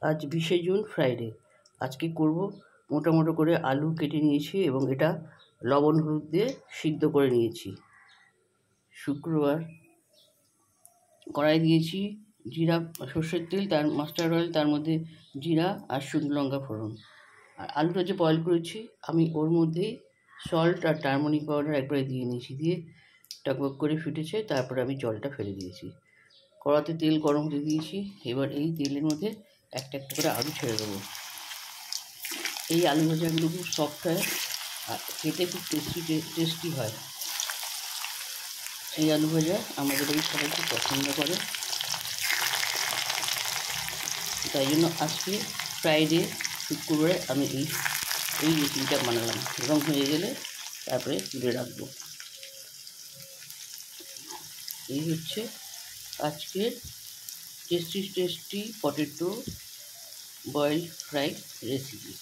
আজ 20শে June Friday. আজকে করব মোটা মোটা করে আলু কেটে নিয়েছি এবং এটা লবণ হলুদ দিয়ে সিদ্ধ করে নিয়েছি। শুক্রবার কড়াই দিয়েছি জিরা সর্ষের তেল, তার মাস্টার্ড অয়েল, তার মধ্যে জিরা আর শুকনো লঙ্কা ফোড়ন। আর আলুটা যে বয়েল করেছি আমি ওর মধ্যেই সল্ট আর টারমারিক পাউডার একবারে দিয়ে নিয়েছি, দিয়ে টকবক করে ফুটেছে, তারপরে আমি জলটা ফেলে দিয়েছি। কড়াতে তেল গরম হতে দিয়েছি। এবার এই তেলের মধ্যে একটা একটা করে আলু ছেড়ে দেবো। এই আলু ভাজাগুলো খুব সফট হয় আর খেতে খুব টেস্টি হয়। এই আলু ভাজা আমাদের এই সবাই খুব পছন্দ করে, তাই জন্য আজকে ফ্রাইডে শুক্রবারে আমি এই রেসিপিটা বানালাম এবং হয়ে গেলে তারপরে তুলে রাখবো। এই হচ্ছে আজকের tasty potato boiled fried recipe.